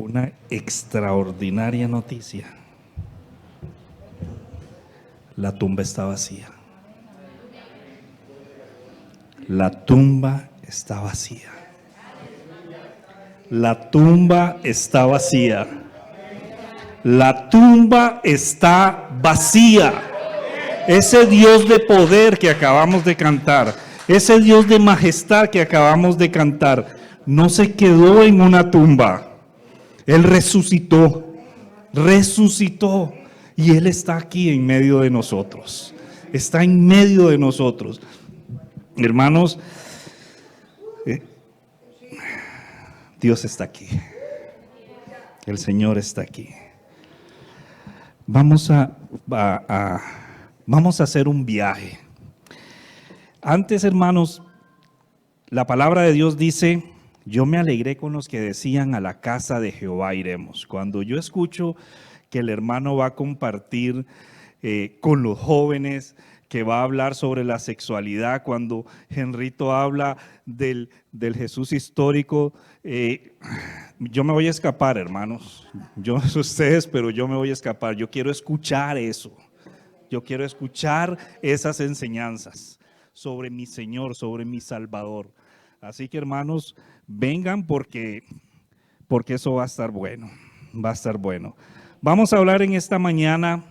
una extraordinaria noticia. La tumba está vacía. La tumba está vacía. La tumba está vacía. La tumba está vacía. Ese Dios de poder que acabamos de cantar, ese Dios de majestad que acabamos de cantar, no se quedó en una tumba. Él resucitó, resucitó, y Él está aquí en medio de nosotros. Está en medio de nosotros. Hermanos, Dios está aquí. El Señor está aquí. Vamos a hacer un viaje. Antes, hermanos, la palabra de Dios dice: yo me alegré con los que decían, a la casa de Jehová iremos. Cuando yo escucho que el hermano va a compartir con los jóvenes, que va a hablar sobre la sexualidad, cuando Henrito habla del Jesús histórico, yo me voy a escapar, hermanos. Yo no sé ustedes, pero yo me voy a escapar. Yo quiero escuchar eso. Yo quiero escuchar esas enseñanzas sobre mi Señor, sobre mi Salvador. Así que, hermanos, vengan porque eso va a estar bueno. Va a estar bueno. Vamos a hablar en esta mañana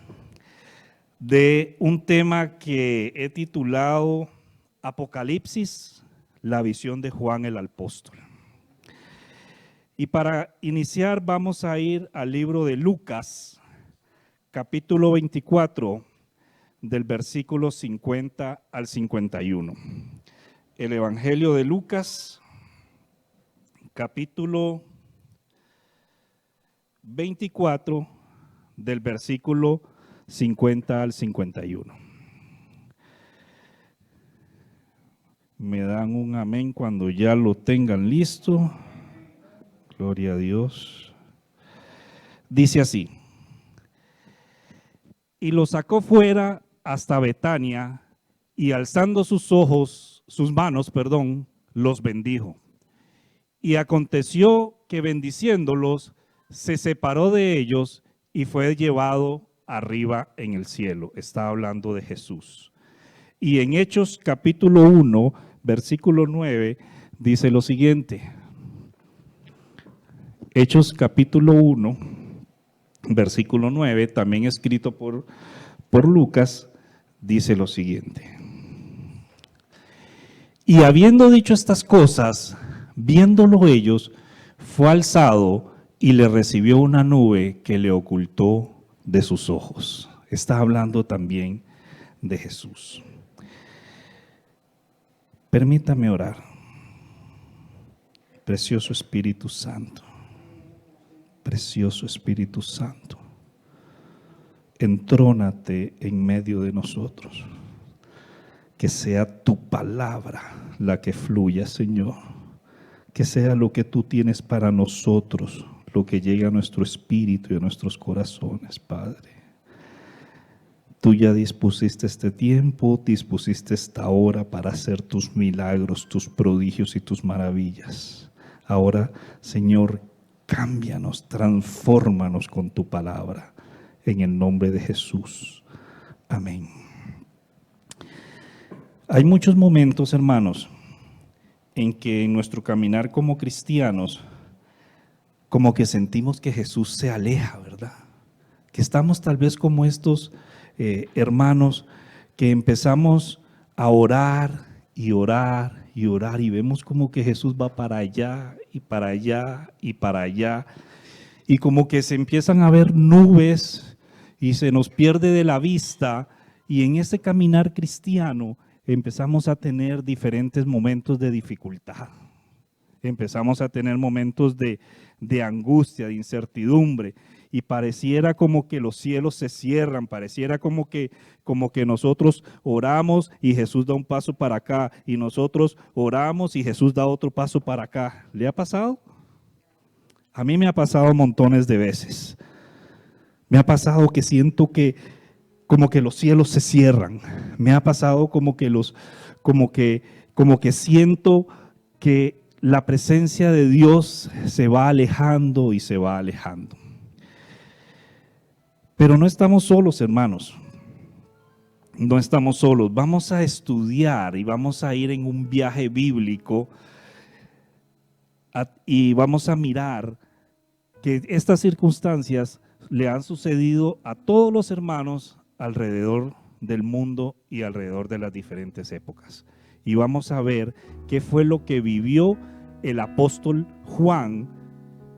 de un tema que he titulado Apocalipsis, la visión de Juan el apóstol. Y para iniciar vamos a ir al libro de Lucas, capítulo 24, del versículo 50 al 51. El Evangelio de Lucas, capítulo 24, del versículo 50 al 51. Me dan un amén cuando ya lo tengan listo. Gloria a Dios. Dice así: y lo sacó fuera hasta Betania, y alzando sus manos, los bendijo. Y aconteció que bendiciéndolos, se separó de ellos y fue llevado arriba en el cielo. Está hablando de Jesús. Y en Hechos capítulo 1, versículo 9, dice lo siguiente. Hechos capítulo 1, versículo 9, también escrito por Lucas, dice lo siguiente. Y habiendo dicho estas cosas, viéndolo ellos, fue alzado y le recibió una nube que le ocultó de sus ojos. Está hablando también de Jesús. Permítame orar. Precioso Espíritu Santo, precioso Espíritu Santo, entrónate en medio de nosotros. Que sea tu palabra la que fluya, Señor. Que sea lo que tú tienes para nosotros, lo que llega a nuestro espíritu y a nuestros corazones, Padre. Tú ya dispusiste este tiempo, dispusiste esta hora para hacer tus milagros, tus prodigios y tus maravillas. Ahora, Señor, cámbianos, transfórmanos con tu palabra, en el nombre de Jesús. Amén. Hay muchos momentos, hermanos, en que en nuestro caminar como cristianos, como que sentimos que Jesús se aleja, ¿verdad? Que estamos tal vez como estos hermanos que empezamos a orar y orar y orar y vemos como que Jesús va para allá y para allá y para allá, y como que se empiezan a ver nubes y se nos pierde de la vista, y en ese caminar cristiano empezamos a tener diferentes momentos de dificultad. Empezamos a tener momentos de angustia, de incertidumbre, y pareciera como que los cielos se cierran, pareciera como que nosotros oramos y Jesús da un paso para acá, y nosotros oramos y Jesús da otro paso para acá. ¿Le ha pasado? A mí me ha pasado montones de veces. Me ha pasado que siento que como que los cielos se cierran. Me ha pasado como que siento que la presencia de Dios se va alejando y se va alejando. Pero no estamos solos, hermanos. No estamos solos. Vamos a estudiar y vamos a ir en un viaje bíblico y vamos a mirar que estas circunstancias le han sucedido a todos los hermanos alrededor del mundo y alrededor de las diferentes épocas. Y vamos a ver qué fue lo que vivió el apóstol Juan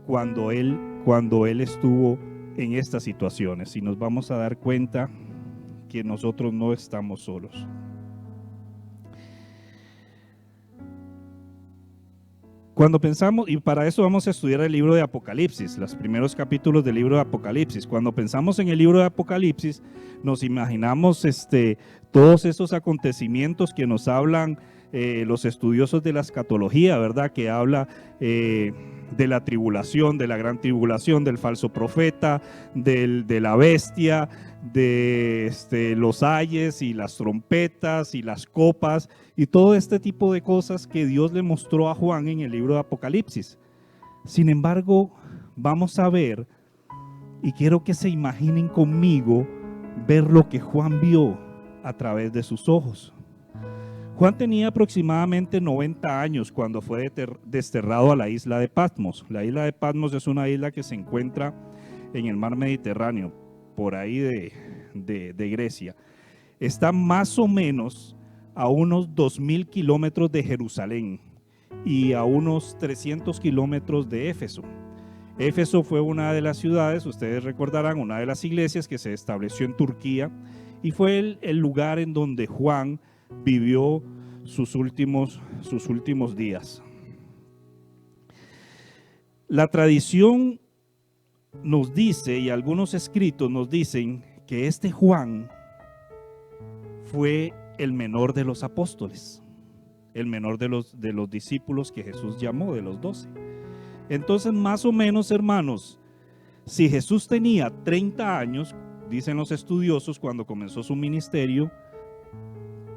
cuando él estuvo en estas situaciones. Y nos vamos a dar cuenta que nosotros no estamos solos. Cuando pensamos, y para eso vamos a estudiar el libro de Apocalipsis, los primeros capítulos del libro de Apocalipsis. Cuando pensamos en el libro de Apocalipsis, nos imaginamos todos esos acontecimientos que nos hablan los estudiosos de la escatología, ¿verdad? Que habla de la tribulación, de la gran tribulación, del falso profeta, de la bestia, de los ayes y las trompetas y las copas y todo este tipo de cosas que Dios le mostró a Juan en el libro de Apocalipsis. Sin embargo, vamos a ver, y quiero que se imaginen conmigo, ver lo que Juan vio a través de sus ojos. Juan tenía aproximadamente 90 años cuando fue desterrado a la isla de Patmos. La isla de Patmos es una isla que se encuentra en el mar Mediterráneo, por ahí de Grecia. Está más o menos a unos 2000 kilómetros de Jerusalén y a unos 300 kilómetros de Éfeso. Éfeso fue una de las ciudades, ustedes recordarán, una de las iglesias que se estableció en Turquía y fue el lugar en donde Juan vivió sus últimos días. La tradición nos dice, y algunos escritos nos dicen, que este Juan fue el menor de los apóstoles, el menor de los discípulos que Jesús llamó, de los 12. Entonces, más o menos, hermanos, si Jesús tenía 30 años, dicen los estudiosos, cuando comenzó su ministerio,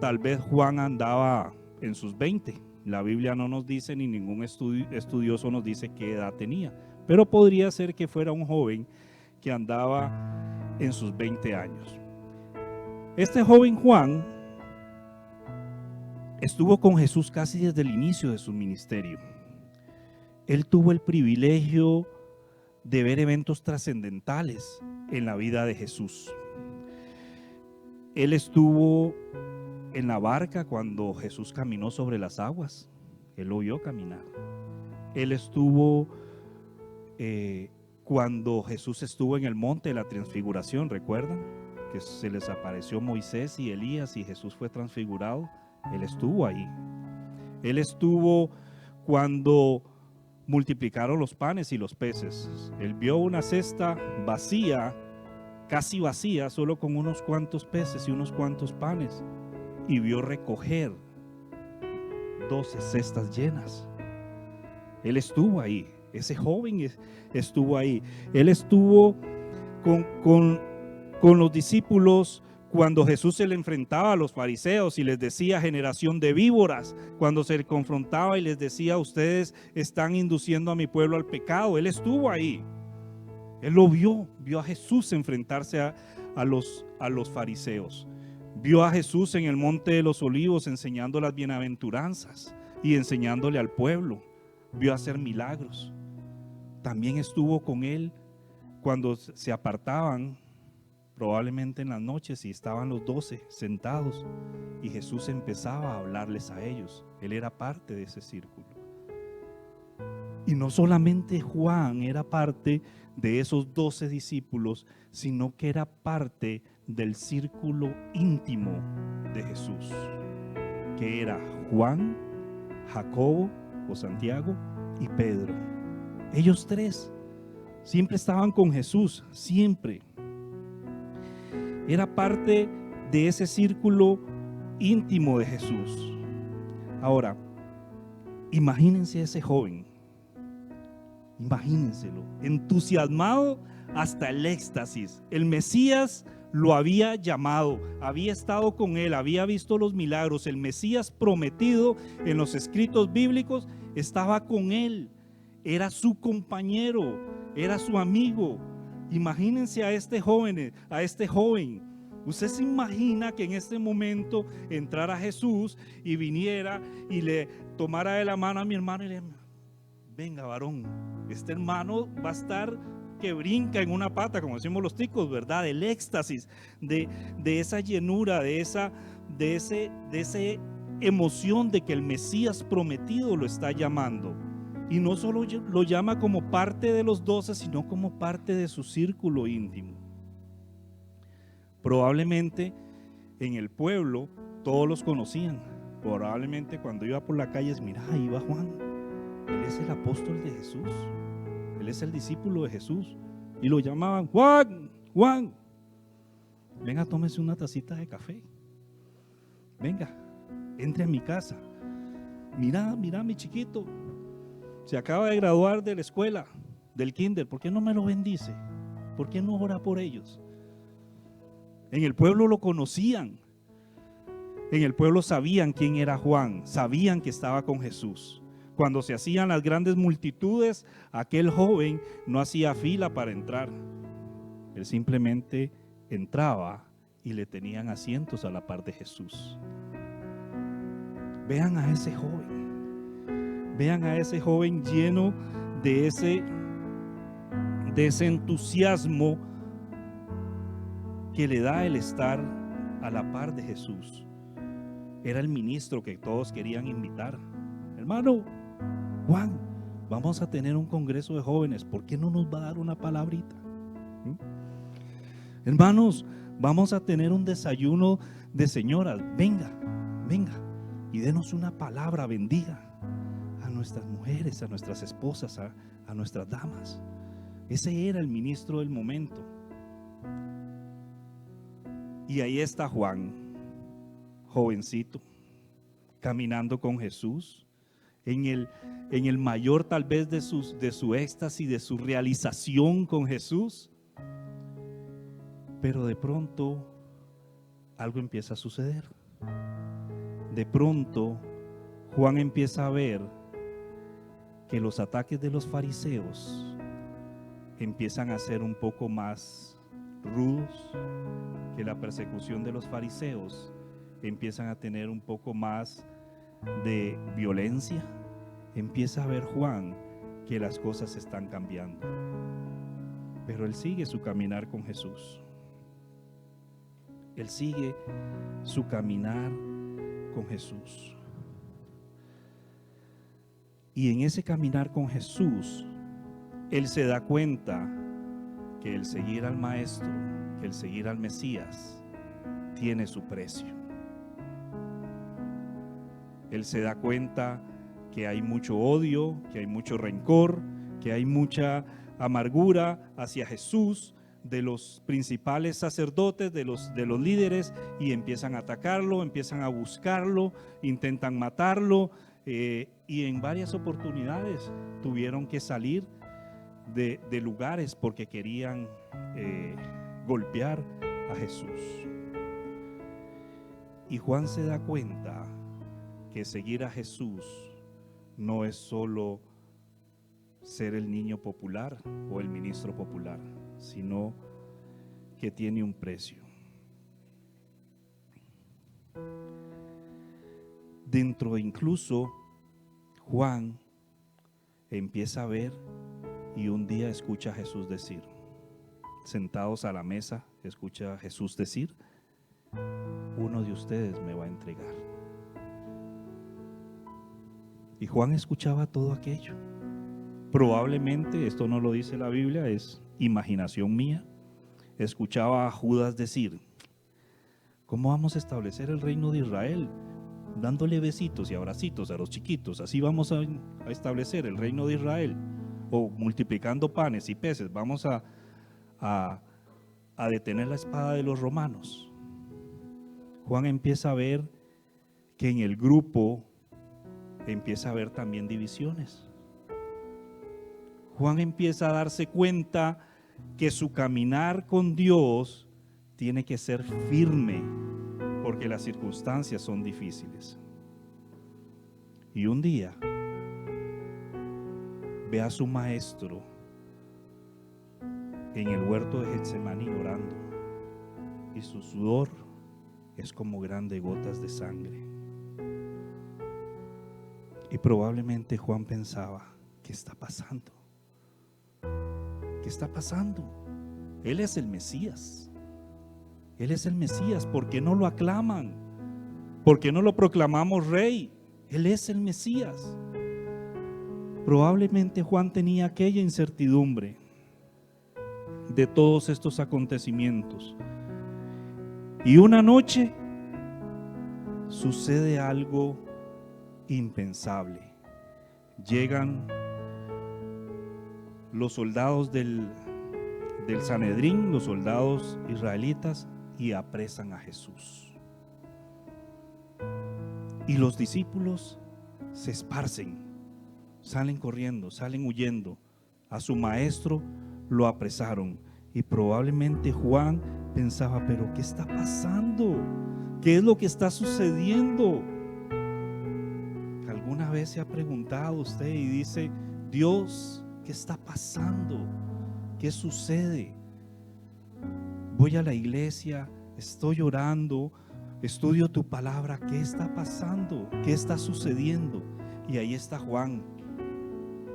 tal vez Juan andaba en sus 20. La Biblia no nos dice, ni ningún estudioso nos dice qué edad tenía, pero podría ser que fuera un joven que andaba en sus 20 años. Este joven Juan estuvo con Jesús casi desde el inicio de su ministerio. Él tuvo el privilegio de ver eventos trascendentales en la vida de Jesús. Él estuvo en la barca cuando Jesús caminó sobre las aguas. Él lo vio caminar. Él estuvo cuando Jesús estuvo en el monte de la transfiguración, ¿recuerdan? Que se les apareció Moisés y Elías y Jesús fue transfigurado. Él estuvo ahí. Él estuvo cuando multiplicaron los panes y los peces. Él vio una cesta vacía, casi vacía, solo con unos cuantos peces y unos cuantos panes, y vio recoger 12 cestas llenas. Él estuvo ahí. Ese joven estuvo ahí. Él estuvo con los discípulos cuando Jesús se le enfrentaba a los fariseos y les decía: generación de víboras, cuando se confrontaba y les decía: ustedes están induciendo a mi pueblo al pecado. Él estuvo ahí. Él lo vio a Jesús enfrentarse a los fariseos. Vio a Jesús en el monte de los olivos enseñando las bienaventuranzas y enseñándole al pueblo. Vio hacer milagros. También estuvo con él cuando se apartaban, probablemente en las noches, y estaban los 12 sentados y Jesús empezaba a hablarles a ellos. Él era parte de ese círculo. Y no solamente Juan era parte de esos 12 discípulos, sino que era parte del círculo íntimo de Jesús, que era Juan, Jacobo o Santiago y Pedro. Ellos tres siempre estaban con Jesús, siempre. Era parte de ese círculo íntimo de Jesús. Ahora, imagínense a ese joven, imagínenselo, entusiasmado hasta el éxtasis. El Mesías lo había llamado, había estado con él, había visto los milagros. El Mesías prometido en los escritos bíblicos estaba con él, era su compañero, era su amigo. Imagínense a este joven. ¿Usted se imagina que en este momento entrara Jesús y viniera y le tomara de la mano a mi hermano y le dijera: venga, varón, este hermano va a estar que brinca en una pata, como decimos los ticos, ¿verdad? Del éxtasis, de esa llenura, de esa emoción de que el Mesías prometido lo está llamando. Y no solo lo llama como parte de los 12, sino como parte de su círculo íntimo. Probablemente en el pueblo todos los conocían. Probablemente cuando iba por la calle, mira, ahí va Juan. Él es el apóstol de Jesús. Él es el discípulo de Jesús. Y lo llamaban: Juan, Juan, venga, tómese una tacita de café. Venga, entre a mi casa. Mira, mi chiquito, se acaba de graduar de la escuela, del kinder. ¿Por qué no me lo bendice? ¿Por qué no ora por ellos? En el pueblo lo conocían. En el pueblo sabían quién era Juan. Sabían que estaba con Jesús. Cuando se hacían las grandes multitudes, aquel joven no hacía fila para entrar. Él simplemente entraba y le tenían asientos a la par de Jesús. Vean a ese joven. Vean a ese joven lleno de ese entusiasmo que le da el estar a la par de Jesús. Era el ministro que todos querían invitar. Hermano Juan, vamos a tener un congreso de jóvenes, ¿por qué no nos va a dar una palabrita? Hermanos, vamos a tener un desayuno de señoras, venga y denos una palabra, bendiga a nuestras mujeres, a nuestras esposas, a nuestras damas. Ese era el ministro del momento. Y ahí está Juan, jovencito, caminando con Jesús, en el mayor tal vez de su éxtasis, de su realización con Jesús. Pero de pronto algo empieza a suceder. De pronto Juan empieza a ver que los ataques de los fariseos empiezan a ser un poco más rudos, que la persecución de los fariseos empiezan a tener un poco más de violencia. Empieza a ver Juan que las cosas están cambiando, pero él sigue su caminar con Jesús. Él sigue su caminar con Jesús. Y en ese caminar con Jesús, él se da cuenta que el seguir al Maestro, que el seguir al Mesías, tiene su precio. Él se da cuenta que hay mucho odio, que hay mucho rencor, que hay mucha amargura hacia Jesús, de los principales sacerdotes, de los líderes, y empiezan a atacarlo, empiezan a buscarlo, intentan matarlo, y en varias oportunidades tuvieron que salir de lugares porque querían golpear a Jesús. Y Juan se da cuenta que seguir a Jesús no es solo ser el niño popular o el ministro popular, sino que tiene un precio. Dentro incluso Juan empieza a ver, y un día escucha a Jesús decir, sentados a la mesa, escucha a Jesús decir: uno de ustedes me va a entregar. Y Juan escuchaba todo aquello. Probablemente, esto no lo dice la Biblia, es imaginación mía, escuchaba a Judas decir: ¿cómo vamos a establecer el reino de Israel? Dándole besitos y abracitos a los chiquitos, así vamos a establecer el reino de Israel. O multiplicando panes y peces, vamos a detener la espada de los romanos. Juan empieza a ver que en el grupo empieza a haber también divisiones. Juan empieza a darse cuenta que su caminar con Dios tiene que ser firme, porque las circunstancias son difíciles. Y un día ve a su maestro en el huerto de Getsemaní orando, y su sudor es como grandes gotas de sangre. Y probablemente Juan pensaba, ¿qué está pasando? ¿Qué está pasando? Él es el Mesías. Él es el Mesías. ¿Por qué no lo aclaman? ¿Por qué no lo proclamamos rey? Él es el Mesías. Probablemente Juan tenía aquella incertidumbre de todos estos acontecimientos. Y una noche sucede algo impensable. Llegan los soldados del Sanedrín, los soldados israelitas, y apresan a Jesús. Y los discípulos se esparcen, salen corriendo, salen huyendo. A su maestro lo apresaron. Y probablemente Juan pensaba, pero ¿qué está pasando? ¿Qué es lo que está sucediendo? ¿Alguna vez se ha preguntado usted y dice, Dios, ¿qué está pasando? ¿Qué sucede? Voy a la iglesia, estoy orando, estudio tu palabra. ¿Qué está pasando? ¿Qué está sucediendo? Y ahí está Juan.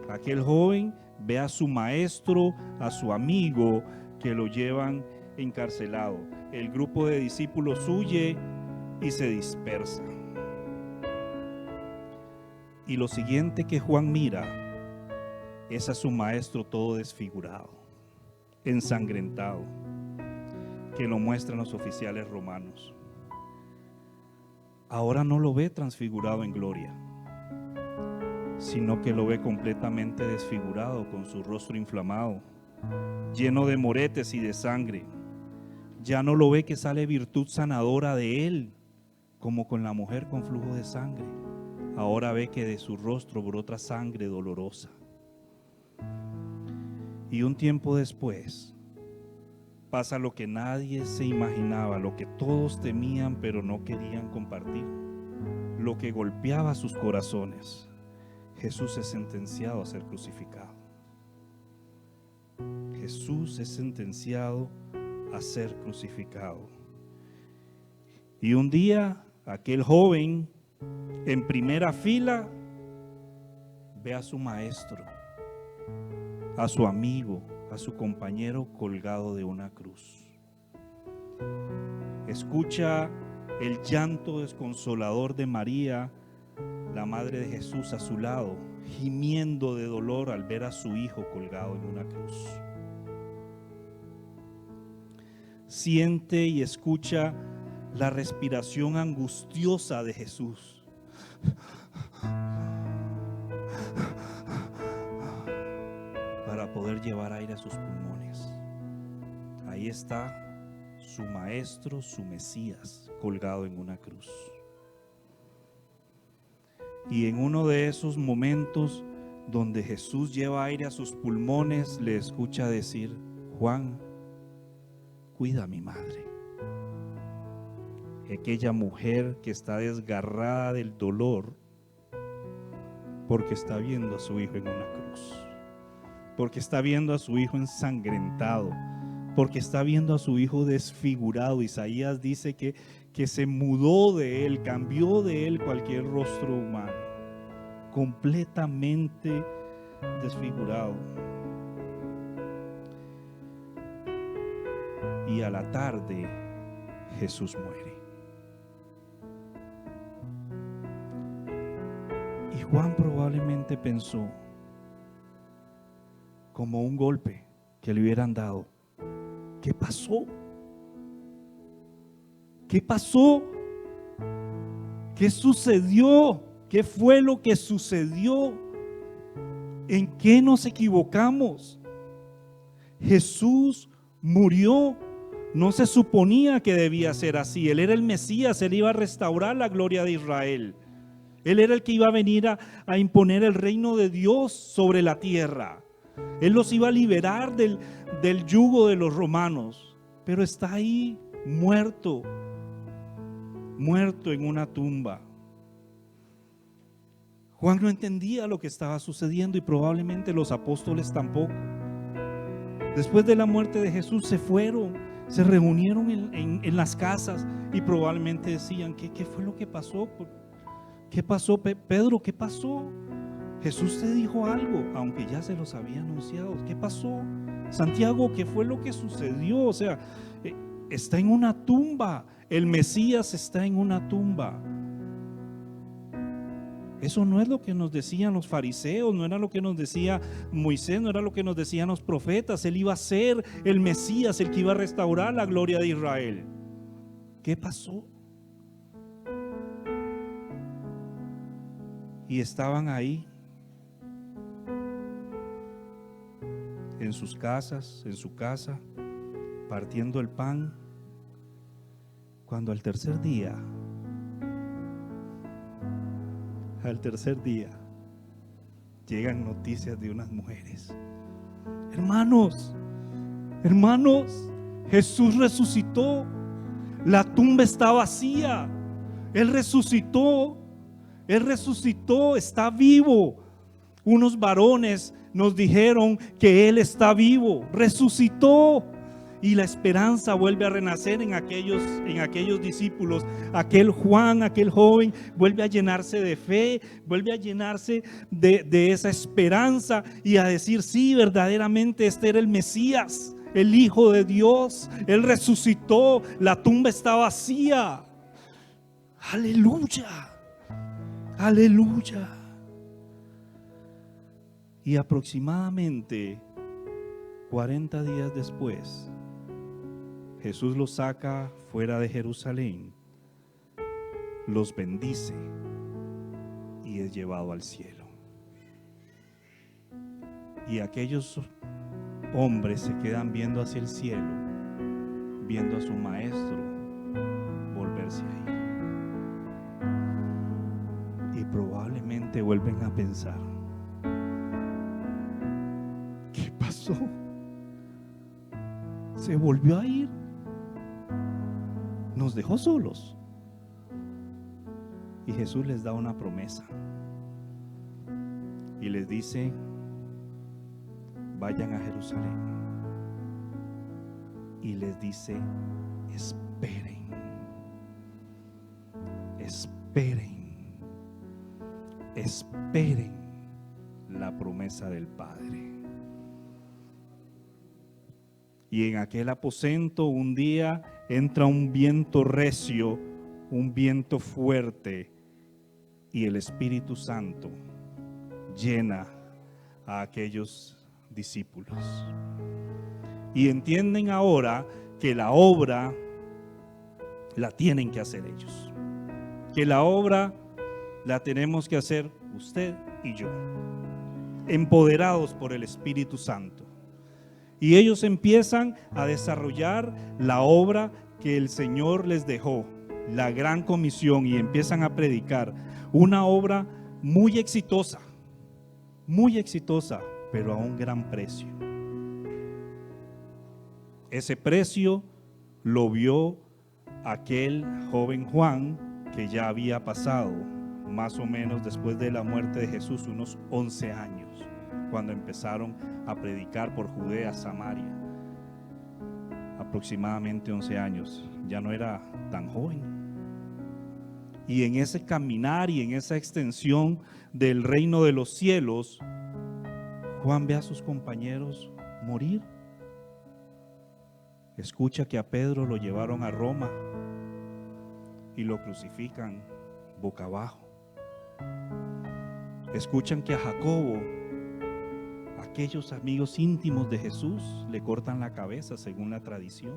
Aquel joven ve a su maestro, a su amigo, que lo llevan encarcelado. El grupo de discípulos huye y se dispersa. Y lo siguiente que Juan mira es a su maestro todo desfigurado, ensangrentado, que lo muestran los oficiales romanos. Ahora no lo ve transfigurado en gloria, sino que lo ve completamente desfigurado, con su rostro inflamado, lleno de moretes y de sangre. Ya no lo ve que sale virtud sanadora de él, como con la mujer con flujo de sangre. Ahora ve que de su rostro brota sangre dolorosa. Y un tiempo después pasa lo que nadie se imaginaba, lo que todos temían pero no querían compartir, lo que golpeaba sus corazones. Jesús es sentenciado a ser crucificado. Jesús es sentenciado a ser crucificado. Y un día aquel joven en primera fila ve a su maestro, a su amigo, a su compañero colgado de una cruz. Escucha el llanto desconsolador de María, la madre de Jesús, a su lado, gimiendo de dolor al ver a su hijo colgado en una cruz. Siente y escucha la respiración angustiosa de Jesús. Para poder llevar aire a sus pulmones. Ahí está su maestro, su Mesías, colgado en una cruz. Y en uno de esos momentos donde Jesús lleva aire a sus pulmones, le escucha decir: Juan, cuida a mi madre. Aquella mujer que está desgarrada del dolor porque está viendo a su hijo en una cruz, porque está viendo a su hijo ensangrentado, porque está viendo a su hijo desfigurado. Isaías dice que se mudó de él, cambió de él cualquier rostro humano, completamente desfigurado. Y a la tarde Jesús muere. Y Juan probablemente pensó, como un golpe que le hubieran dado: ¿qué pasó? ¿Qué pasó? ¿Qué sucedió? ¿Qué fue lo que sucedió? ¿En qué nos equivocamos? Jesús murió. No se suponía que debía ser así. Él era el Mesías, él iba a restaurar la gloria de Israel. Él era el que iba a venir a imponer el reino de Dios sobre la tierra. Él los iba a liberar del yugo de los romanos. Pero está ahí muerto en una tumba. Juan no entendía lo que estaba sucediendo y probablemente los apóstoles tampoco. Después de la muerte de Jesús se fueron, se reunieron en las casas y probablemente decían, ¿qué fue lo que pasó? ¿Qué pasó, Pedro? ¿Qué pasó? Jesús te dijo algo, aunque ya se los había anunciado. ¿Qué pasó? Santiago, ¿qué fue lo que sucedió? O sea, está en una tumba. El Mesías está en una tumba. Eso no es lo que nos decían los fariseos, no era lo que nos decía Moisés, no era lo que nos decían los profetas. Él iba a ser el Mesías, el que iba a restaurar la gloria de Israel. ¿Qué pasó? Y estaban ahí, en sus casas, en su casa, partiendo el pan, cuando al tercer día, llegan noticias de unas mujeres. Hermanos, Jesús resucitó, la tumba está vacía, Él resucitó, está vivo. Unos varones nos dijeron que Él está vivo, resucitó. Y la esperanza vuelve a renacer en aquellos discípulos. Aquel Juan, aquel joven, vuelve a llenarse de fe, vuelve a llenarse de esa esperanza y a decir, sí, verdaderamente este era el Mesías, el Hijo de Dios. Él resucitó, la tumba está vacía. Aleluya, aleluya. Y aproximadamente 40 días después, Jesús los saca fuera de Jerusalén, los bendice y es llevado al cielo. Y aquellos hombres se quedan viendo hacia el cielo, viendo a su maestro volverse a ir. Y probablemente vuelven a pensar, ¿qué pasó? Se volvió a ir. Nos dejó solos. Y Jesús les da una promesa y les dice, vayan a Jerusalén. Y les dice, esperen, esperen la promesa del Padre. Y en aquel aposento un día entra un viento recio, un viento fuerte, y el Espíritu Santo llena a aquellos discípulos. Y entienden ahora que la obra la tienen que hacer ellos, que la obra la tenemos que hacer usted y yo, empoderados por el Espíritu Santo. Y ellos empiezan a desarrollar la obra que el Señor les dejó, la gran comisión, y empiezan a predicar una obra muy exitosa, pero a un gran precio. Ese precio lo vio aquel joven Juan, que ya había pasado más o menos después de la muerte de Jesús unos 11 años, cuando empezaron a predicar por Judea, Samaria. Aproximadamente 11 años, ya no era tan joven. Y en ese caminar y en esa extensión del reino de los cielos, Juan ve a sus compañeros morir. Escucha que a Pedro lo llevaron a Roma y lo crucifican boca abajo. Escuchan que a Jacobo, aquellos amigos íntimos de Jesús, le cortan la cabeza según la tradición.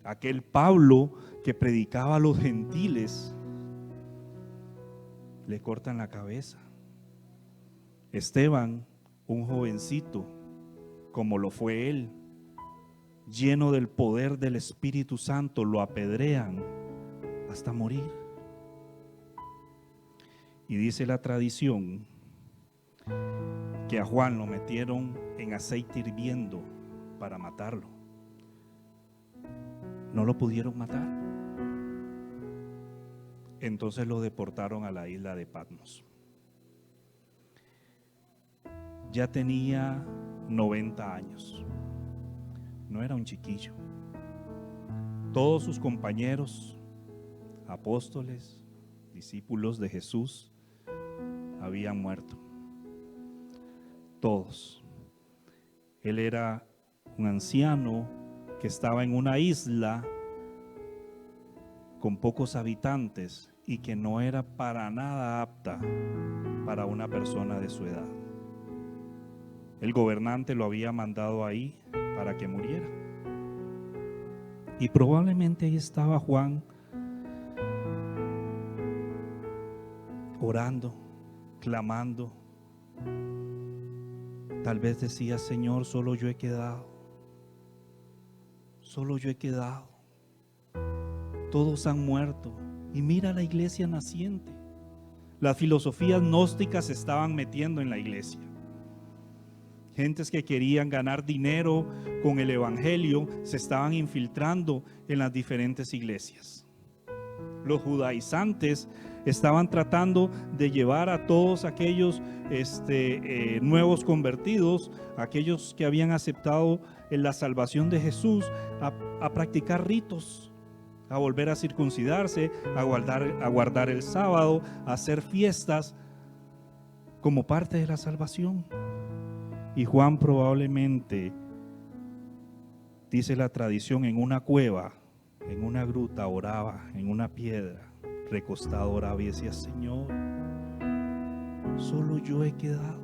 Aquel Pablo que predicaba a los gentiles, le cortan la cabeza. Esteban, un jovencito, como lo fue él, lleno del poder del Espíritu Santo, lo apedrean hasta morir. Y dice la tradición que a Juan lo metieron en aceite hirviendo para matarlo. No lo pudieron matar. Entonces lo deportaron a la isla de Patmos. Ya tenía 90 años. No era un chiquillo. Todos sus compañeros, apóstoles, discípulos de Jesús, habían muerto. Todos. Él era un anciano que estaba en una isla con pocos habitantes y que no era para nada apta para una persona de su edad. El gobernante lo había mandado ahí para que muriera. Y probablemente ahí estaba Juan orando, clamando. Tal vez decía: Señor, solo yo he quedado. Solo yo he quedado. Todos han muerto. Y mira la iglesia naciente. Las filosofías gnósticas se estaban metiendo en la iglesia. Gentes que querían ganar dinero con el evangelio se estaban infiltrando en las diferentes iglesias. Los judaizantes estaban tratando de llevar a todos aquellos nuevos convertidos, aquellos que habían aceptado la salvación de Jesús, a practicar ritos, a volver a circuncidarse, a guardar el sábado, a hacer fiestas como parte de la salvación. Y Juan probablemente, dice la tradición, en una cueva, en una gruta oraba, en una piedra, recostado oraba y decía: Señor, solo yo he quedado.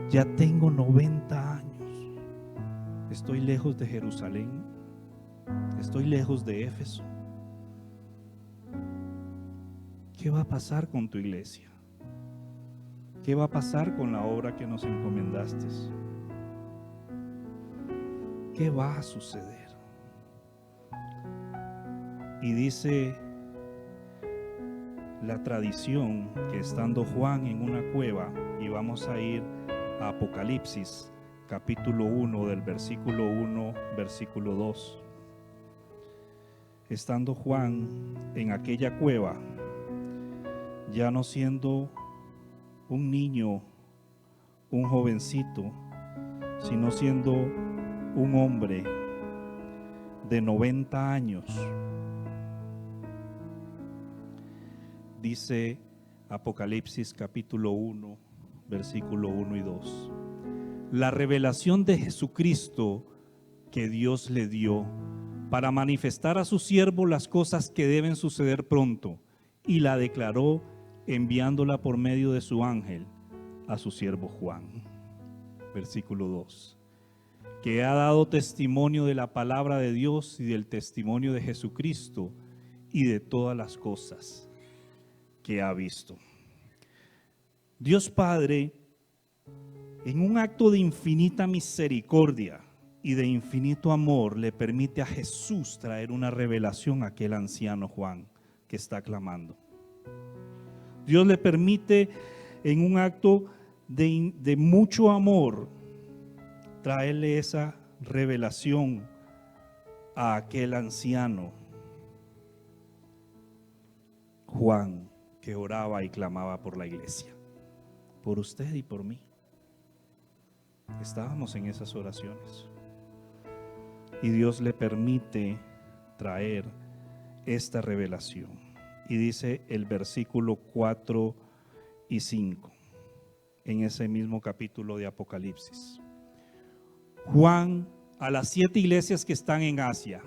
Ya tengo 90 años. Estoy lejos de Jerusalén. Estoy lejos de Éfeso. ¿Qué va a pasar con tu iglesia? ¿Qué va a pasar con la obra que nos encomendaste? ¿Qué va a suceder? Y dice la tradición que estando Juan en una cueva, y vamos a ir a Apocalipsis, capítulo 1, del versículo 1, versículo 2. Estando Juan en aquella cueva, ya no siendo un niño, un jovencito, sino siendo un hombre de 90 años. Dice Apocalipsis capítulo 1, versículo 1 y 2. La revelación de Jesucristo que Dios le dio para manifestar a su siervo las cosas que deben suceder pronto, y la declaró enviándola por medio de su ángel a su siervo Juan. Versículo 2. Que ha dado testimonio de la palabra de Dios y del testimonio de Jesucristo y de todas las cosas que ha visto. Dios Padre, en un acto de infinita misericordia y de infinito amor, le permite a Jesús traer una revelación a aquel anciano Juan que está clamando. Dios le permite, en un acto de mucho amor, traerle esa revelación a aquel anciano Juan, que oraba y clamaba por la iglesia, por usted y por mí. Estábamos en esas oraciones y Dios le permite traer esta revelación. Y dice el versículo 4 y 5 en ese mismo capítulo de Apocalipsis: Juan, a las 7 iglesias que están en Asia,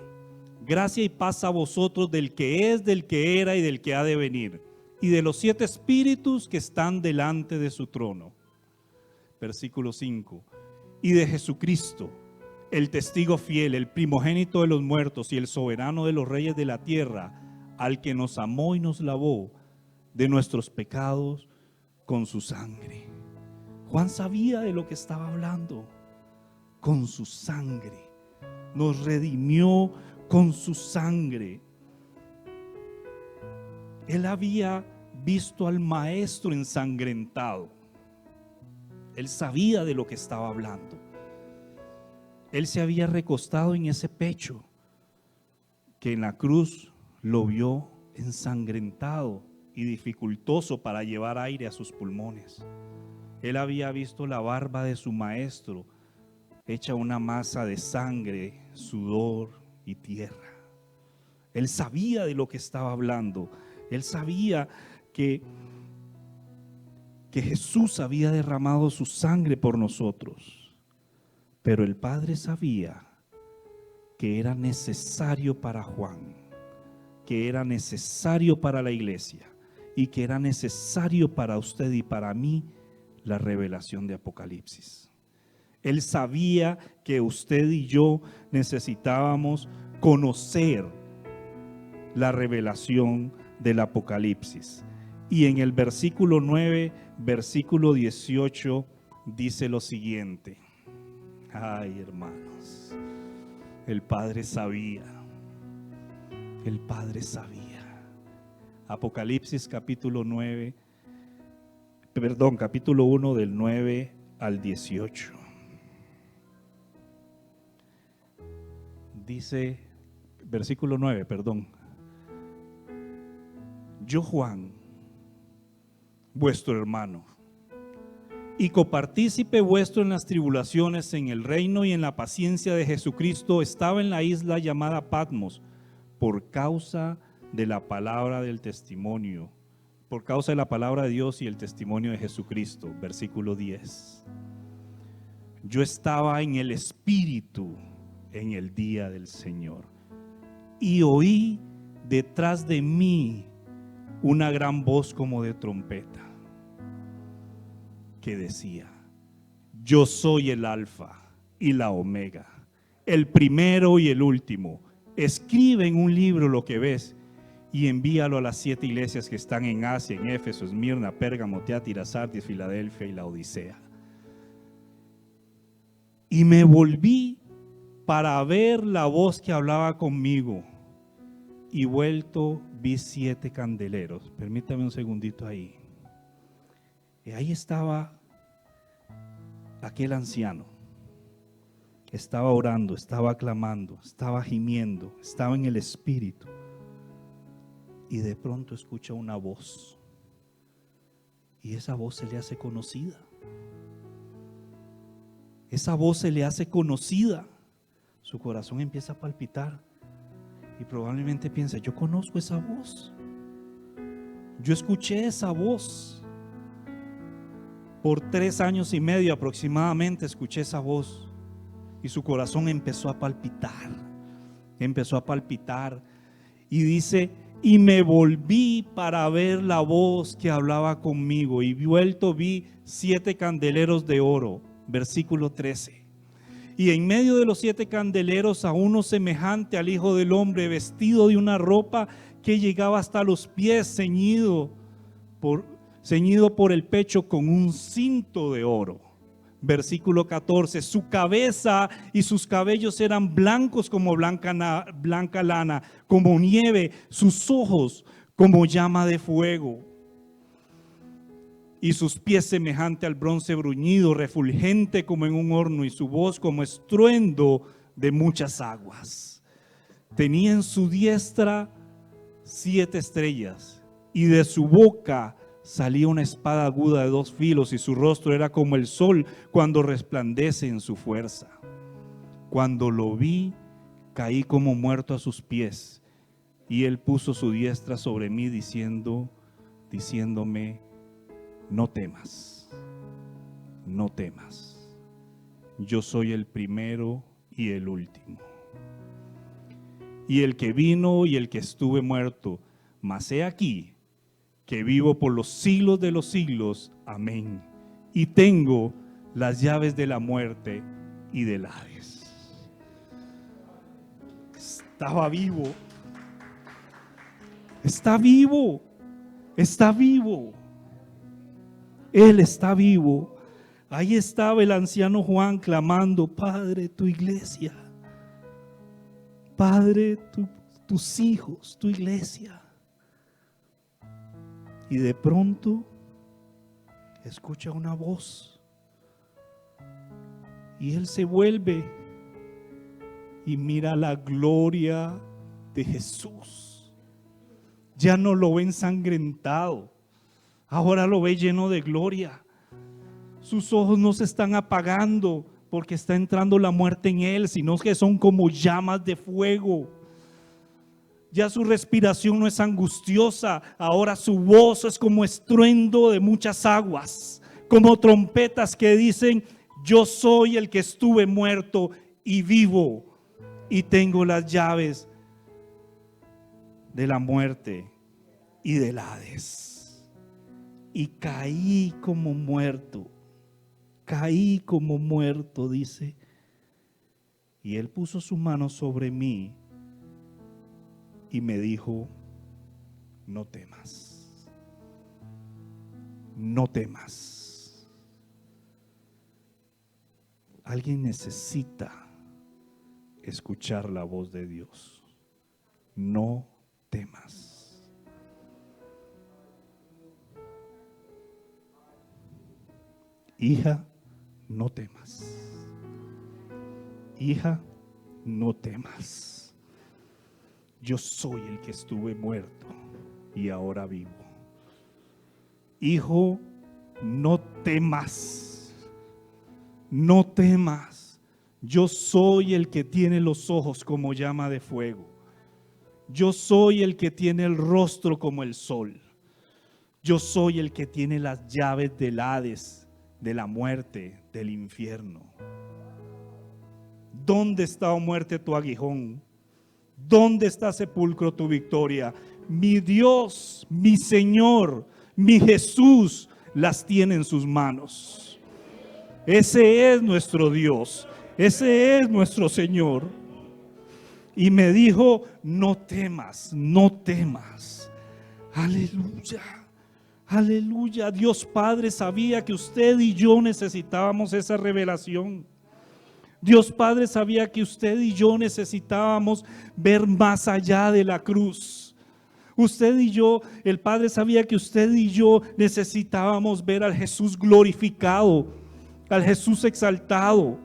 gracia y paz a vosotros del que es, del que era y del que ha de venir, y de los 7 espíritus que están delante de su trono. Versículo 5: y de Jesucristo, el testigo fiel, el primogénito de los muertos y el soberano de los reyes de la tierra, al que nos amó y nos lavó de nuestros pecados con su sangre. Juan sabía de lo que estaba hablando. Con su sangre. Nos redimió con su sangre. Él había visto al maestro ensangrentado. Él sabía de lo que estaba hablando. Él se había recostado en ese pecho que en la cruz lo vio ensangrentado y dificultoso para llevar aire a sus pulmones. Él había visto la barba de su maestro hecha una masa de sangre, sudor y tierra. Él sabía de lo que estaba hablando. Él sabía que Jesús había derramado su sangre por nosotros. Pero el Padre sabía que era necesario para Juan, que era necesario para la iglesia y que era necesario para usted y para mí la revelación de Apocalipsis. Él sabía que usted y yo necesitábamos conocer la revelación del Apocalipsis. Y en el versículo 9, versículo 18 dice lo siguiente. Ay, hermanos, el Padre sabía. El Padre sabía. Apocalipsis capítulo 1 del 9 al 18. Dice, versículo 9, yo, Juan, vuestro hermano, y copartícipe vuestro en las tribulaciones, en el reino y en la paciencia de Jesucristo, estaba en la isla llamada Patmos, por causa de la palabra del testimonio, por causa de la palabra de Dios y el testimonio de Jesucristo. Versículo 10. Yo estaba en el Espíritu en el día del Señor, y oí detrás de mí una gran voz como de trompeta, que decía: yo soy el Alfa y la Omega, el primero y el último. Escribe en un libro lo que ves y envíalo a las 7 iglesias que están en Asia, en Éfeso, Esmirna, Pérgamo, Tiatira, Sardis, Filadelfia y la Odisea. Y me volví para ver la voz que hablaba conmigo, y vuelto vi 7 candeleros. Permítame un segundito ahí. Y ahí estaba aquel anciano. Estaba orando, estaba clamando, estaba gimiendo, estaba en el Espíritu. Y de pronto escucha una voz. Y esa voz se le hace conocida. Esa voz se le hace conocida. Su corazón empieza a palpitar. Y probablemente piensa: yo conozco esa voz. Yo escuché esa voz. Por 3 años y medio aproximadamente escuché esa voz. Y su corazón empezó a palpitar. Empezó a palpitar. Y dice: y me volví para ver la voz que hablaba conmigo, y vuelto vi 7 candeleros de oro. Versículo 13. Y en medio de los 7 candeleros a uno semejante al Hijo del Hombre, vestido de una ropa que llegaba hasta los pies, ceñido por el pecho con un cinto de oro. Versículo 14. Su cabeza y sus cabellos eran blancos como blanca lana, como nieve, sus ojos como llama de fuego, y sus pies semejante al bronce bruñido, refulgente como en un horno, y su voz como estruendo de muchas aguas. Tenía en su diestra 7 estrellas, y de su boca salía una espada aguda de 2 filos, y su rostro era como el sol cuando resplandece en su fuerza. Cuando lo vi, caí como muerto a sus pies, y él puso su diestra sobre mí diciéndome: no temas, no temas. Yo soy el primero y el último, y el que vino y el que estuve muerto, mas he aquí que vivo por los siglos de los siglos. Amén. Y tengo las llaves de la muerte y del Hades. Estaba vivo. Está vivo. Está vivo. Él está vivo. Ahí estaba el anciano Juan clamando: Padre, tu iglesia. Padre, tus hijos, tu iglesia. Y de pronto escucha una voz, y él se vuelve y mira la gloria de Jesús Ya no lo ve ensangrentado, ahora lo ve lleno de gloria. Sus ojos no se están apagando porque está entrando la muerte en él, sino que son como llamas de fuego. Ya su respiración no es angustiosa, ahora su voz es como estruendo de muchas aguas, como trompetas que dicen: yo soy el que estuve muerto y vivo, y tengo las llaves de la muerte y del Hades. Y caí como muerto, dice. Y él puso su mano sobre mí y me dijo: no temas, no temas. Alguien necesita escuchar la voz de Dios. No temas. Hija, no temas. Hija, no temas. Yo soy el que estuve muerto y ahora vivo. Hijo, no temas. No temas. Yo soy el que tiene los ojos como llama de fuego. Yo soy el que tiene el rostro como el sol. Yo soy el que tiene las llaves del Hades, de la muerte, del infierno. ¿Dónde está, oh muerte, tu aguijón? ¿Dónde está, sepulcro, tu victoria? Mi Dios, mi Señor, mi Jesús las tiene en sus manos. Ese es nuestro Dios, ese es nuestro Señor. Y me dijo: no temas, no temas. Aleluya, aleluya. Dios Padre sabía que usted y yo necesitábamos esa revelación. Dios Padre sabía que usted y yo necesitábamos ver más allá de la cruz. Usted y yo, el Padre sabía que usted y yo necesitábamos ver al Jesús glorificado, al Jesús exaltado,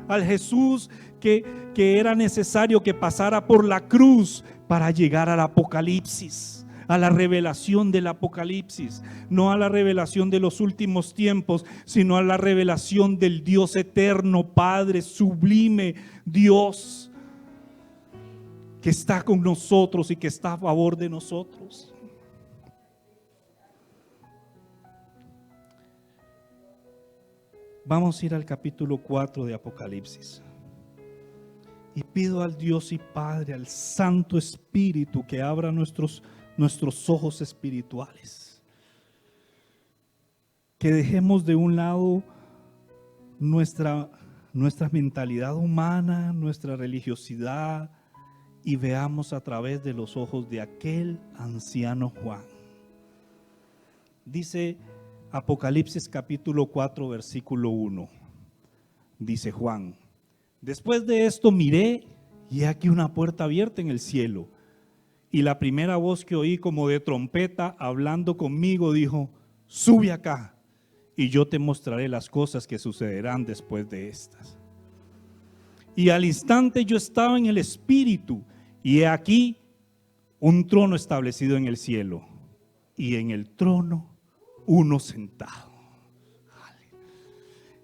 al Jesús que era necesario que pasara por la cruz para llegar al Apocalipsis, a la revelación del Apocalipsis, no a la revelación de los últimos tiempos, sino a la revelación del Dios eterno, Padre sublime, Dios que está con nosotros y que está a favor de nosotros. Vamos a ir al capítulo 4 de Apocalipsis. Y pido al Dios y Padre, al Santo Espíritu, que abra nuestros ojos espirituales. Que dejemos de un lado nuestra mentalidad humana, nuestra religiosidad, y veamos a través de los ojos de aquel anciano Juan. Dice Apocalipsis capítulo 4 versículo 1. Dice Juan: después de esto miré, y aquí una puerta abierta en el cielo. Y la primera voz que oí como de trompeta hablando conmigo dijo: sube acá, y yo te mostraré las cosas que sucederán después de estas. Y al instante yo estaba en el Espíritu, y he aquí un trono establecido en el cielo, y en el trono uno sentado.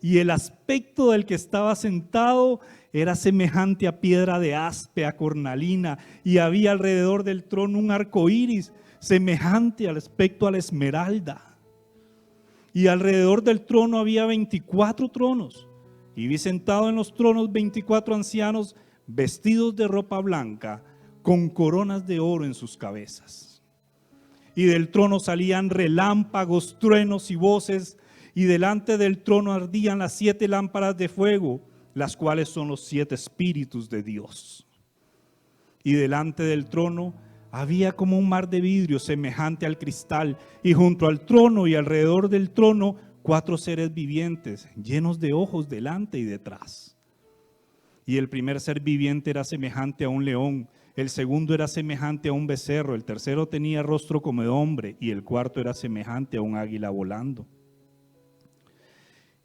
Y el aspecto del que estaba sentado era semejante a piedra de jaspe, a cornalina, y había alrededor del trono un arco iris semejante al aspecto a la esmeralda. Y alrededor del trono había 24 tronos, y vi sentado en los tronos 24 ancianos vestidos de ropa blanca, con coronas de oro en sus cabezas. Y del trono salían relámpagos, truenos y voces, y delante del trono ardían las 7 lámparas de fuego, las cuales son los 7 espíritus de Dios. Y delante del trono había como un mar de vidrio semejante al cristal, y junto al trono y alrededor del trono 4 seres vivientes, llenos de ojos delante y detrás. Y el primer ser viviente era semejante a un león, el segundo era semejante a un becerro, el tercero tenía rostro como de hombre, y el cuarto era semejante a un águila volando.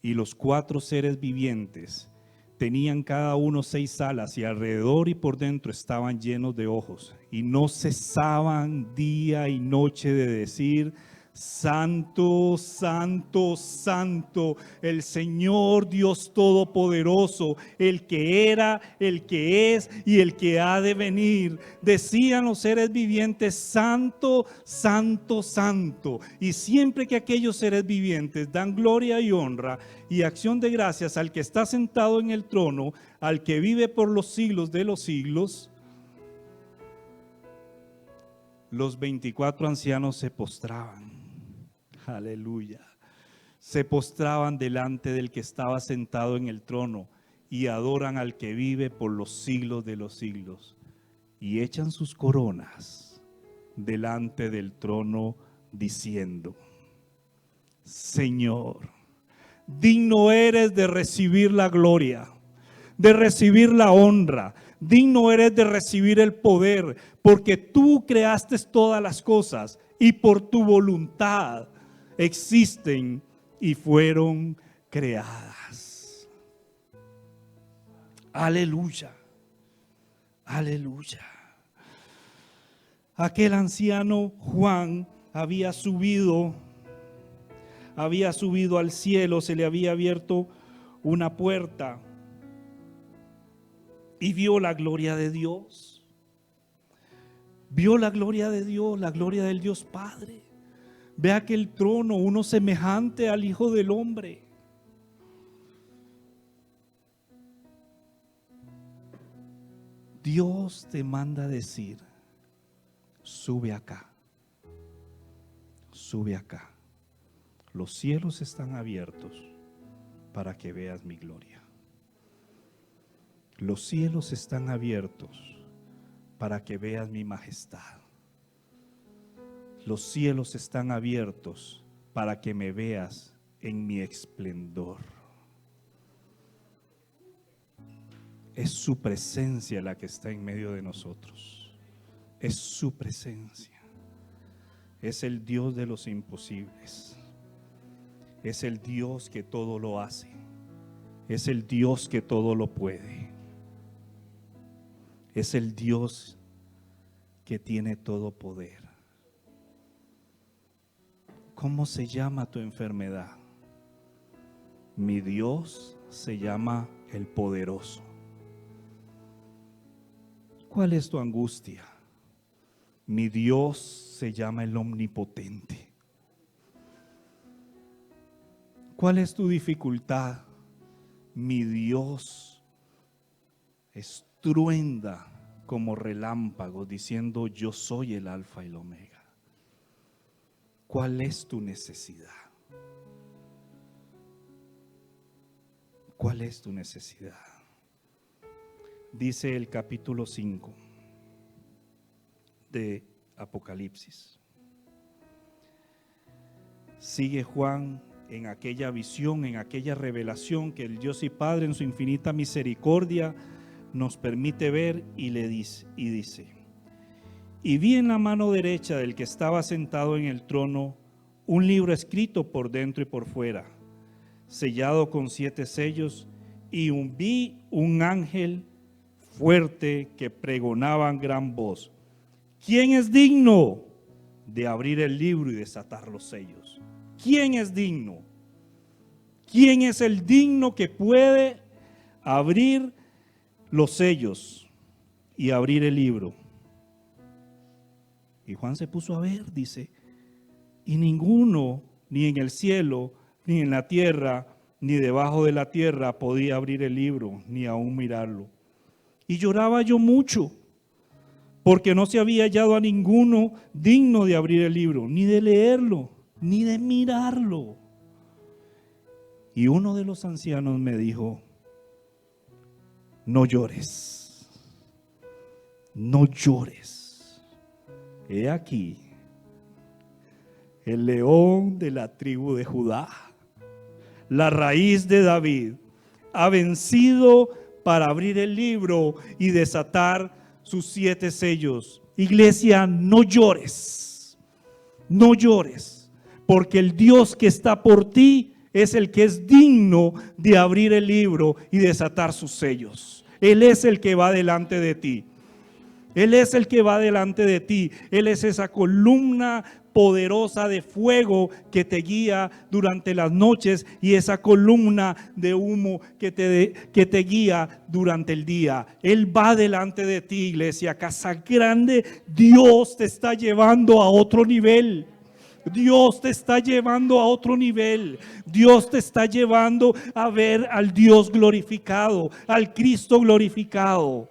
Y los 4 seres vivientes Tenían cada uno 6 alas y alrededor y por dentro estaban llenos de ojos. Y no cesaban día y noche de decir: Santo, santo, santo, el Señor Dios Todopoderoso, el que era, el que es y el que ha de venir. Decían los seres vivientes: santo, santo, santo. Y siempre que aquellos seres vivientes dan gloria y honra y acción de gracias al que está sentado en el trono, al que vive por los siglos de los siglos, los 24 ancianos se postraban. Aleluya. Se postraban delante del que estaba sentado en el trono y adoran al que vive por los siglos de los siglos. Y echan sus coronas delante del trono diciendo: Señor, digno eres de recibir la gloria, de recibir la honra, digno eres de recibir el poder, porque tú creaste todas las cosas y por tu voluntad existen y fueron creadas. Aleluya, aleluya. Aquel anciano Juan había subido al cielo, se le había abierto una puerta y vio la gloria de Dios. Vio la gloria de Dios, la gloria del Dios Padre. Ve aquel trono, uno semejante al Hijo del Hombre. Dios te manda a decir: sube acá, sube acá. Los cielos están abiertos para que veas mi gloria. Los cielos están abiertos para que veas mi majestad. Los cielos están abiertos para que me veas en mi esplendor. Es su presencia la que está en medio de nosotros. Es su presencia. Es el Dios de los imposibles. Es el Dios que todo lo hace. Es el Dios que todo lo puede. Es el Dios que tiene todo poder. ¿Cómo se llama tu enfermedad? Mi Dios se llama el poderoso. ¿Cuál es tu angustia? Mi Dios se llama el omnipotente. ¿Cuál es tu dificultad? Mi Dios estruenda como relámpago diciendo: yo soy el alfa y el omega. ¿Cuál es tu necesidad? ¿Cuál es tu necesidad? Dice el capítulo 5 de Apocalipsis. Sigue Juan en aquella visión, en aquella revelación que el Dios y Padre en su infinita misericordia nos permite ver, y dice: y vi en la mano derecha del que estaba sentado en el trono un libro escrito por dentro y por fuera, sellado con 7 sellos, y vi un ángel fuerte que pregonaba en gran voz: ¿quién es digno de abrir el libro y desatar los sellos? ¿Quién es digno? ¿Quién es el digno que puede abrir los sellos y abrir el libro? Y Juan se puso a ver, dice, y ninguno, ni en el cielo, ni en la tierra, ni debajo de la tierra, podía abrir el libro, ni aún mirarlo. Y lloraba yo mucho, porque no se había hallado a ninguno digno de abrir el libro, ni de leerlo, ni de mirarlo. Y uno de los ancianos me dijo: no llores, no llores. He aquí, el león de la tribu de Judá, la raíz de David, ha vencido para abrir el libro y desatar sus 7 sellos. Iglesia, no llores, no llores, porque el Dios que está por ti es el que es digno de abrir el libro y desatar sus sellos. Él es el que va delante de ti. Él es el que va delante de ti. Él es esa columna poderosa de fuego que te guía durante las noches y esa columna de humo que te guía durante el día. Él va delante de ti, iglesia. Casa Grande, Dios te está llevando a otro nivel. Dios te está llevando a otro nivel. Dios te está llevando a ver al Dios glorificado, al Cristo glorificado,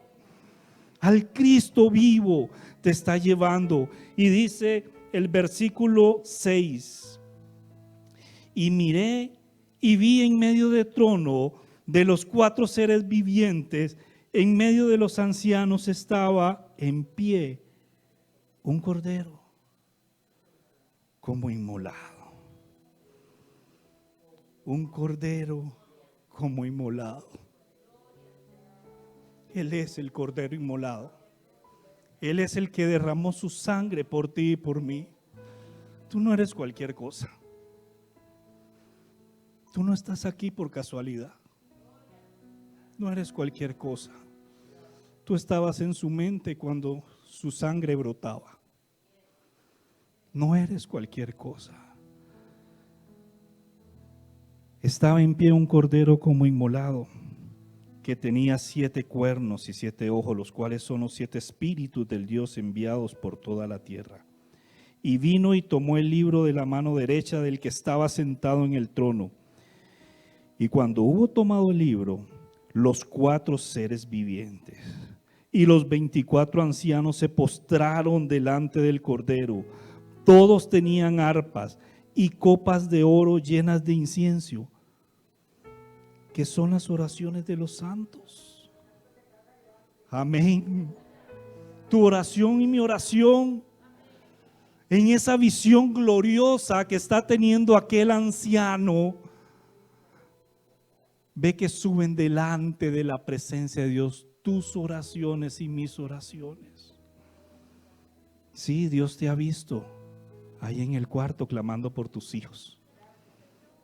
al Cristo vivo te está llevando. Y dice el versículo 6: y miré y vi en medio del trono de los 4 seres vivientes, en medio de los ancianos estaba en pie un cordero como inmolado. Un cordero como inmolado. Él es el cordero inmolado. Él es el que derramó su sangre por ti y por mí. Tú no eres cualquier cosa. Tú no estás aquí por casualidad. No eres cualquier cosa. Tú estabas en su mente cuando su sangre brotaba. No eres cualquier cosa. Estaba en pie un cordero como inmolado, que tenía 7 cuernos y 7 ojos, los cuales son los 7 espíritus del Dios enviados por toda la tierra. Y vino y tomó el libro de la mano derecha del que estaba sentado en el trono. Y cuando hubo tomado el libro, los 4 seres vivientes y los 24 ancianos se postraron delante del cordero. Todos tenían arpas y copas de oro llenas de incienso, que son las oraciones de los santos. Amén. Tu oración y mi oración, en esa visión gloriosa que está teniendo aquel anciano, ve que suben delante de la presencia de Dios tus oraciones y mis oraciones. Sí, Dios te ha visto ahí en el cuarto clamando por tus hijos.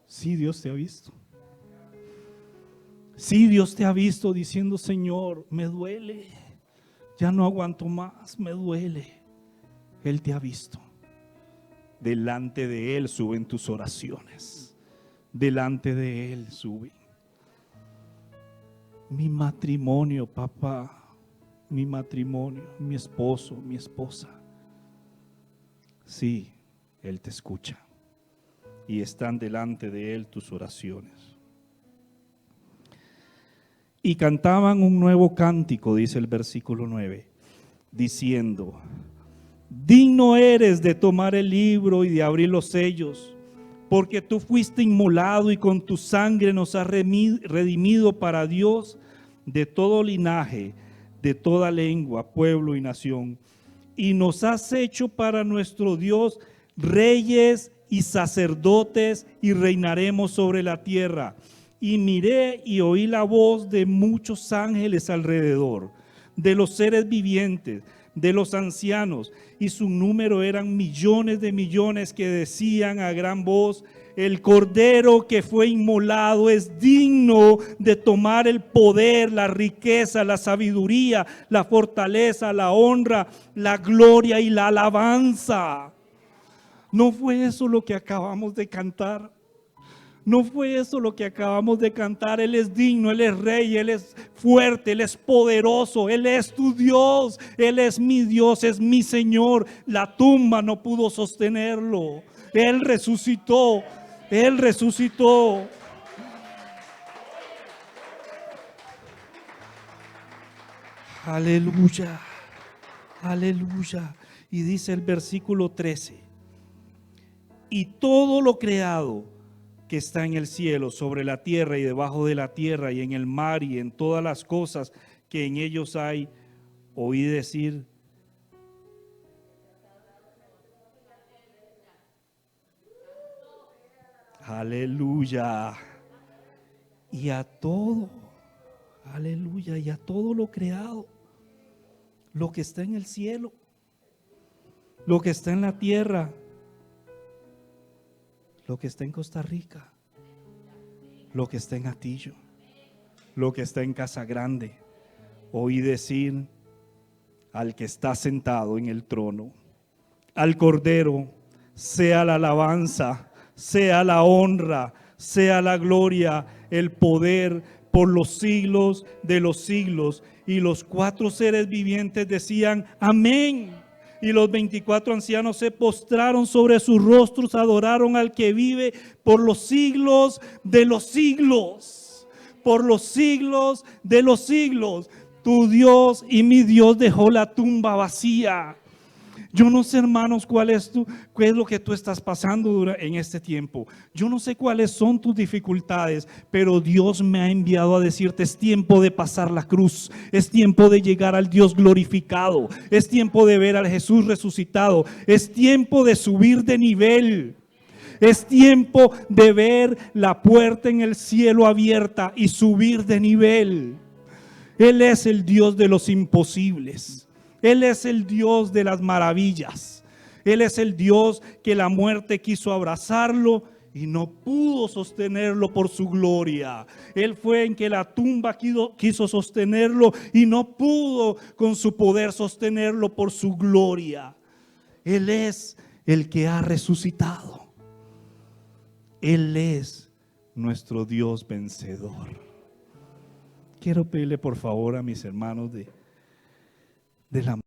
Sí, Dios te ha visto. Sí, Dios te ha visto diciendo: Señor, me duele, ya no aguanto más, me duele. Él te ha visto. Delante de Él suben tus oraciones. Delante de Él suben. Mi matrimonio, papá, mi matrimonio, mi esposo, mi esposa. Sí, Él te escucha. Y están delante de Él tus oraciones. Y cantaban un nuevo cántico, dice el versículo 9, diciendo: digno eres de tomar el libro y de abrir los sellos, porque tú fuiste inmolado y con tu sangre nos has redimido para Dios de todo linaje, de toda lengua, pueblo y nación. Y nos has hecho para nuestro Dios reyes y sacerdotes, y reinaremos sobre la tierra. Y miré y oí la voz de muchos ángeles alrededor, de los seres vivientes, de los ancianos, y su número eran millones de millones, que decían a gran voz: el cordero que fue inmolado es digno de tomar el poder, la riqueza, la sabiduría, la fortaleza, la honra, la gloria y la alabanza. ¿No fue eso lo que acabamos de cantar? ¿No fue eso lo que acabamos de cantar? Él es digno, Él es rey, Él es fuerte, Él es poderoso, Él es tu Dios, Él es mi Dios, es mi Señor. La tumba no pudo sostenerlo. Él resucitó, Él resucitó. Aleluya, aleluya. Y dice el versículo 13: y todo lo creado que está en el cielo, sobre la tierra y debajo de la tierra, y en el mar y en todas las cosas que en ellos hay, oí decir: aleluya. Y a todo, aleluya, y a todo lo creado, lo que está en el cielo, lo que está en la tierra, lo que está en Costa Rica, lo que está en Atillo, lo que está en Casa Grande. Oí decir al que está sentado en el trono, al Cordero, sea la alabanza, sea la honra, sea la gloria, el poder por los siglos de los siglos. Y los 4 seres vivientes decían: amén. Y los 24 ancianos se postraron sobre sus rostros, adoraron al que vive por los siglos de los siglos. Por los siglos de los siglos. Tu Dios y mi Dios dejó la tumba vacía. Yo no sé, hermanos, qué es lo que tú estás pasando en este tiempo. Yo no sé cuáles son tus dificultades, pero Dios me ha enviado a decirte: es tiempo de pasar la cruz, es tiempo de llegar al Dios glorificado, es tiempo de ver al Jesús resucitado, es tiempo de subir de nivel. Es tiempo de ver la puerta en el cielo abierta y subir de nivel. Él es el Dios de los imposibles. Él es el Dios de las maravillas. Él es el Dios que la muerte quiso abrazarlo y no pudo sostenerlo por su gloria. Él fue en que la tumba quiso sostenerlo y no pudo con su poder sostenerlo por su gloria. Él es el que ha resucitado. Él es nuestro Dios vencedor. Quiero pedirle por favor a mis hermanos de la